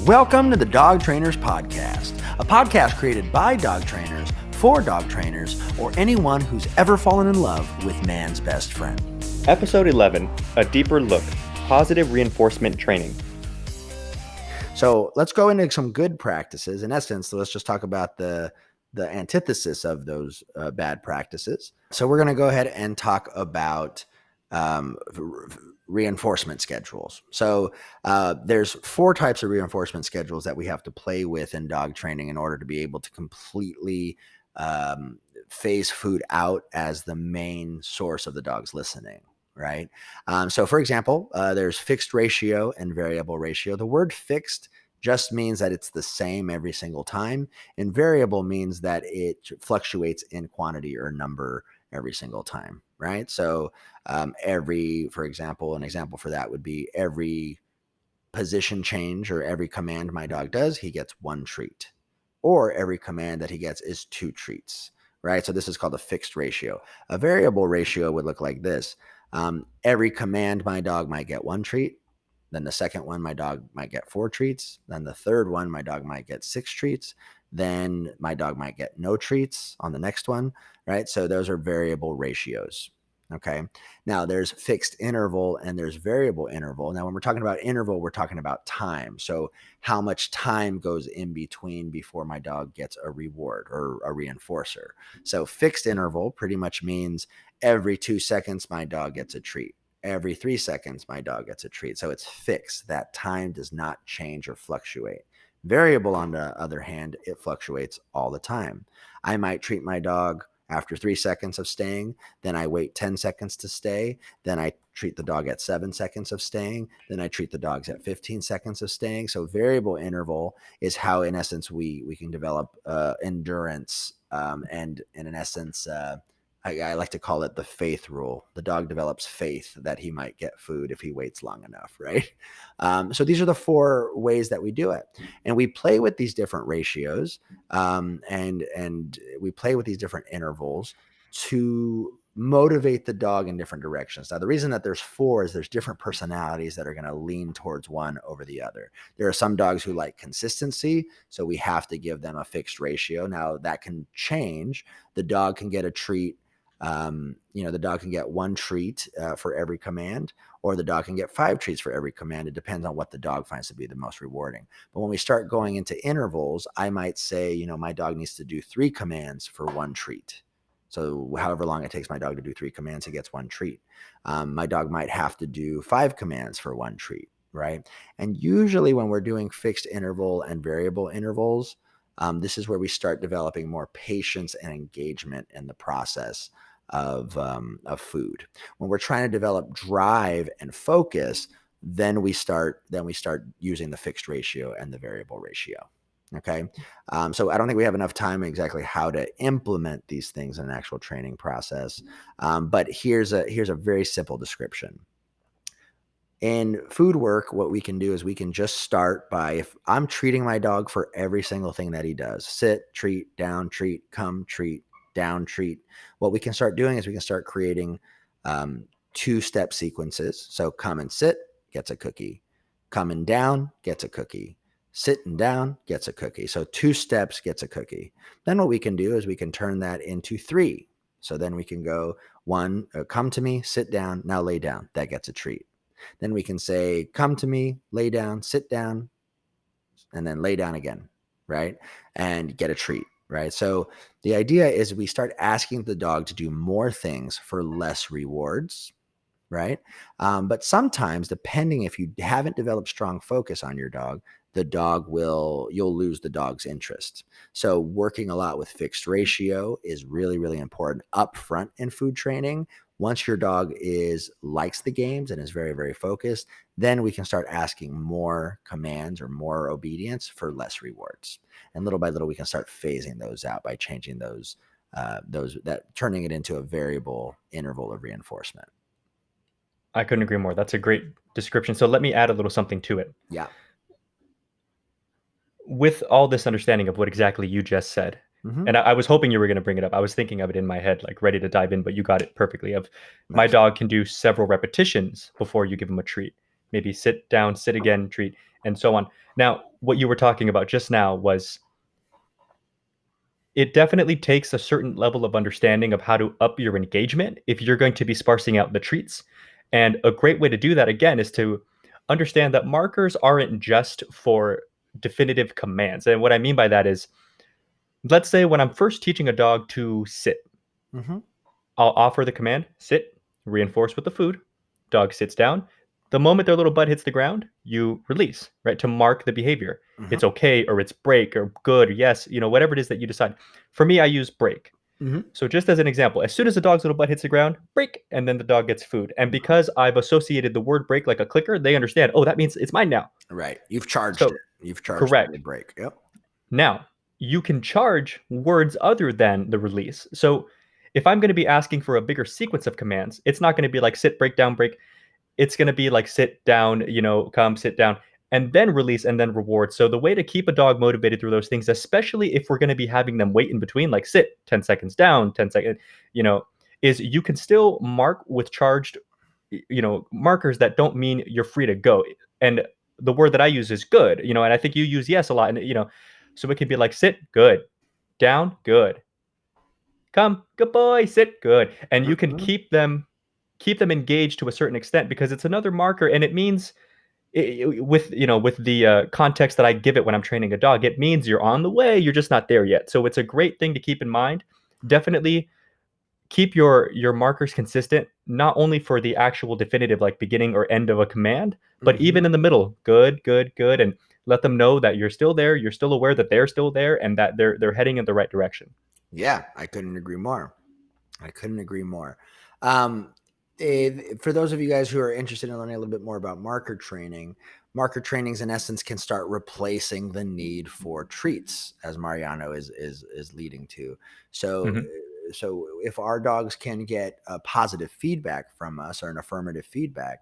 Welcome to the Dog Trainers Podcast, a podcast created by dog trainers, for dog trainers, or anyone who's ever fallen in love with man's best friend. Episode 11, A Deeper Look, Positive Reinforcement Training. So let's go into some good practices. In essence, let's just talk about the antithesis of those bad practices. So we're going to go ahead and talk about reinforcement schedules. So there's 4 types of reinforcement schedules that we have to play with in dog training in order to be able to completely phase food out as the main source of the dog's listening, right? So for example, there's fixed ratio and variable ratio. The word fixed just means that it's the same every single time, and variable means that it fluctuates in quantity or number every single time, right? So for example, an example for that would be every position change or every command my dog does, he gets 1 treat, or every command that he gets is 2 treats, right? So this is called a fixed ratio. A variable ratio would look like this. Every command my dog might get 1 treat. Then the second one, my dog might get 4 treats. Then the third one, my dog might get 6 treats. Then my dog might get no treats on the next one, right? So those are variable ratios. Okay. Now there's fixed interval and there's variable interval. Now, when we're talking about interval, we're talking about time. So how much time goes in between before my dog gets a reward or a reinforcer. So fixed interval pretty much means every 2 seconds, my dog gets a treat. Every 3 seconds, my dog gets a treat. So it's fixed. That time does not change or fluctuate. Variable, on the other hand, it fluctuates all the time. I might treat my dog after 3 seconds of staying, then I wait 10 seconds to stay, then I treat the dog at 7 seconds of staying, then I treat the dogs at 15 seconds of staying. So variable interval is how, in essence, we can develop endurance and in essence, I like to call it the faith rule. The dog develops faith that he might get food if he waits long enough, right? So these are the 4 ways that we do it. And we play with these different ratios and we play with these different intervals to motivate the dog in different directions. Now, the reason that there's 4 is there's different personalities that are going to lean towards one over the other. There are some dogs who like consistency, so we have to give them a fixed ratio. Now, that can change. The dog can get a treat. The dog can get 1 treat for every command, or the dog can get 5 treats for every command. It depends on what the dog finds to be the most rewarding. But when we start going into intervals, I might say, my dog needs to do 3 commands for 1 treat. So however long it takes my dog to do 3 commands, he gets 1 treat. My dog might have to do 5 commands for 1 treat, right? And usually when we're doing fixed interval and variable intervals, this is where we start developing more patience and engagement in the process of food. When we're trying to develop drive and focus, then we start using the fixed ratio and the variable ratio. Okay. So I don't think we have enough time exactly how to implement these things in an actual training process. But here's a very simple description. In food work, what we can do is we can just start by, if I'm treating my dog for every single thing that he does, sit, treat, down, treat, come, treat, down, treat. What we can start doing is we can start creating 2-step sequences. So come and sit, gets a cookie. Come and down, gets a cookie. Sit and down, gets a cookie. So 2 steps gets a cookie. Then what we can do is we can turn that into 3. So then we can go 1, come to me, sit down, now lay down. That gets a treat. Then we can say, come to me, lay down, sit down, and then lay down again, right? And get a treat, right? So the idea is we start asking the dog to do more things for less rewards, right? But sometimes, depending if you haven't developed strong focus on your dog, you'll lose the dog's interest. So working a lot with fixed ratio is really, really important up front in food training. Once your dog likes the games and is very, very focused, then we can start asking more commands or more obedience for less rewards. And little by little, we can start phasing those out by changing turning it into a variable interval of reinforcement. I couldn't agree more. That's a great description. So let me add a little something to it. Yeah. With all this understanding of what exactly you just said, and I was hoping you were going to bring it up. I was thinking of it in my head, like ready to dive in, but you got it perfectly. My dog can do several repetitions before you give him a treat. maybe sit down, sit again, treat, and so on. Now, what you were talking about just now was it definitely takes a certain level of understanding of how to up your engagement if you're going to be sparsing out the treats. And a great way to do that, again, is to understand that markers aren't just for definitive commands. And what I mean by that is, let's say when I'm first teaching a dog to sit, Mm-hmm. I'll offer the command, sit, reinforce with the food. Dog sits down. The moment their little butt hits the ground, you release, right? To mark the behavior. Mm-hmm. It's okay, or it's break, or good, or yes, whatever it is that you decide. For me, I use break. Mm-hmm. So just as an example, as soon as the dog's little butt hits the ground, break, and then the dog gets food. And because I've associated the word break like a clicker, they understand, oh, that means it's mine now. Right. You've charged it. So You've charged the correct. break. Yep. Now, you can charge words other than the release. So if I'm going to be asking for a bigger sequence of commands, it's not going to be like sit, break, down, break. It's going to be like sit down, come, sit down, and then release and then reward. So the way to keep a dog motivated through those things, especially if we're going to be having them wait in between, like sit, 10 seconds down, 10 seconds, is you can still mark with charged, markers that don't mean you're free to go. And the word that I use is good, and I think you use yes a lot. And, so it can be like sit, good, down, good, come, good boy, sit, good. And you can Mm-hmm. keep them engaged to a certain extent because it's another marker, and it means with the context that I give it when I'm training a dog, it means you're on the way, you're just not there yet. So it's a great thing to keep in mind. Definitely keep your markers consistent, not only for the actual definitive like beginning or end of a command, but Mm-hmm. even in the middle. Good, good, good, and let them know that you're still there, you're still aware that they're still there, and that they're heading in the right direction. Yeah, I couldn't agree more. I couldn't agree more. Um, for those of you guys who are interested in learning a little bit more about marker trainings in essence can start replacing the need for treats, as Mariano is leading to. So, Mm-hmm. so if our dogs can get a positive feedback from us or an affirmative feedback,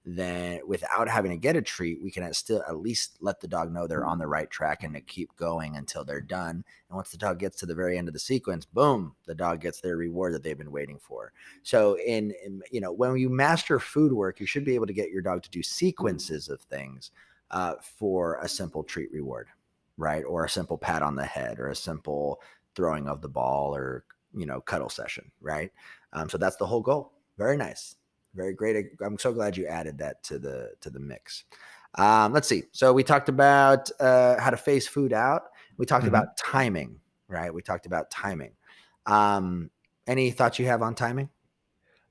then without having to get a treat, we can still at least let the dog know they're on the right track and to keep going until they're done. And once the dog gets to the very end of the sequence, boom, the dog gets their reward that they've been waiting for. So when you master food work, you should be able to get your dog to do sequences of things for a simple treat reward, right? Or a simple pat on the head or a simple throwing of the ball or, cuddle session, right? So that's the whole goal. Very nice. Very great. I'm so glad you added that to the mix. Let's see. So we talked about how to phase food out. We talked Mm-hmm. about timing, right? We talked about timing. Any thoughts you have on timing?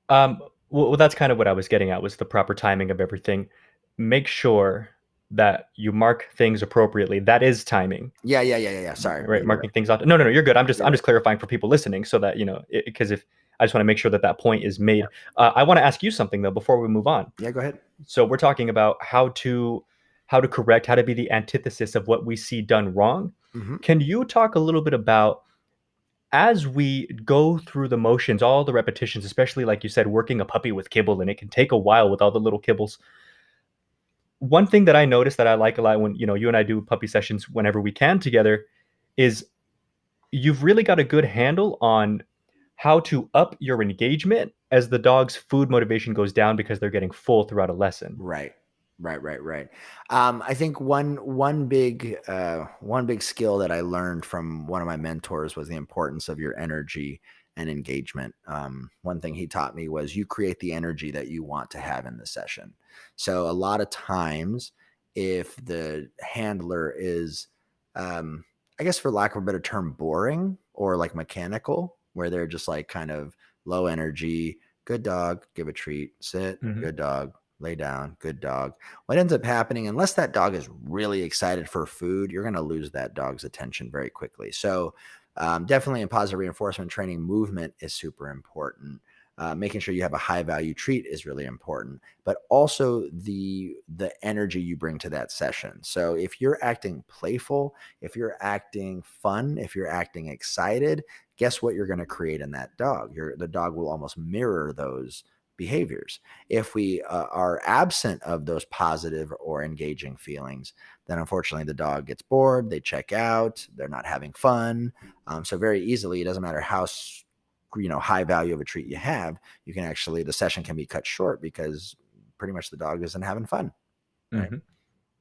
Well, that's kind of what I was getting at, was the proper timing of everything. Make sure that you mark things appropriately. That is timing, Yeah. Sorry. Yeah, right? you're right. Marking things off. No, you're good. I'm just You're I'm right. just clarifying for people listening so that because if I just want to make sure that that point is made. I want to ask you something though before we move on. Yeah, go ahead. So we're talking about how to correct, how to be the antithesis of what we see done wrong. Mm-hmm. Can you talk a little bit about, as we go through the motions, all the repetitions, especially like you said, working a puppy with kibble, and it can take a while with all the little kibbles. One thing that I notice that I like a lot when you and I do puppy sessions whenever we can together is you've really got a good handle on how to up your engagement as the dog's food motivation goes down because they're getting full throughout a lesson. Right. Right. I think one big skill that I learned from one of my mentors was the importance of your energy and engagement. One thing he taught me was you create the energy that you want to have in the session. So a lot of times, if the handler is, I guess for lack of a better term, boring or like mechanical, where they're just like kind of low energy, good dog, give a treat, sit, Mm-hmm. good dog, lay down, good dog. What ends up happening, unless that dog is really excited for food, you're going to lose that dog's attention very quickly. So, definitely in positive reinforcement training, movement is super important. Making sure you have a high value treat is really important, but also the energy you bring to that session. So if you're acting playful, if you're acting fun, if you're acting excited, guess what you're going to create in that dog? The dog will almost mirror those behaviors. If we are absent of those positive or engaging feelings, then unfortunately the dog gets bored, they check out, they're not having fun. So very easily, it doesn't matter how high value of a treat you have, the session can be cut short because pretty much the dog isn't having fun. Right. Mhm.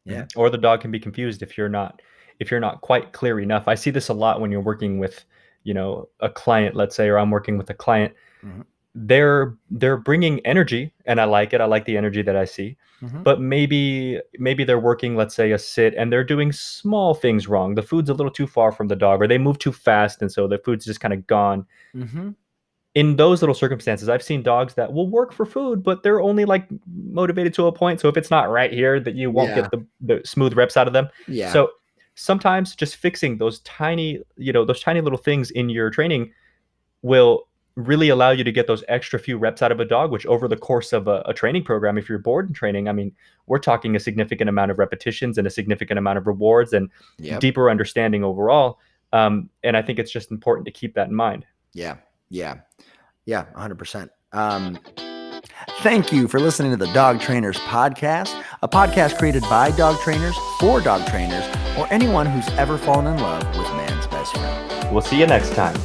Yeah. Or the dog can be confused if you're not quite clear enough. I see this a lot when you're working with, a client, let's say, or I'm working with a client. Mhm. They're bringing energy, and I like it. I like the energy that I see. Mhm. But maybe they're working, let's say, a sit, and they're doing small things wrong. The food's a little too far from the dog, or they move too fast, and so the food's just kind of gone. Mhm. In those little circumstances, I've seen dogs that will work for food, but they're only like motivated to a point. So if it's not right here, that you won't Yeah. get the smooth reps out of them. Yeah. So sometimes just fixing those tiny little things in your training will really allow you to get those extra few reps out of a dog, which over the course of a training program, if you're bored in training, I mean, we're talking a significant amount of repetitions and a significant amount of rewards and Yep. deeper understanding overall. And I think it's just important to keep that in mind. Yeah. Yeah. Yeah. 100%. Thank you for listening to the Dog Trainers Podcast, a podcast created by dog trainers for dog trainers or anyone who's ever fallen in love with man's best friend. We'll see you next time.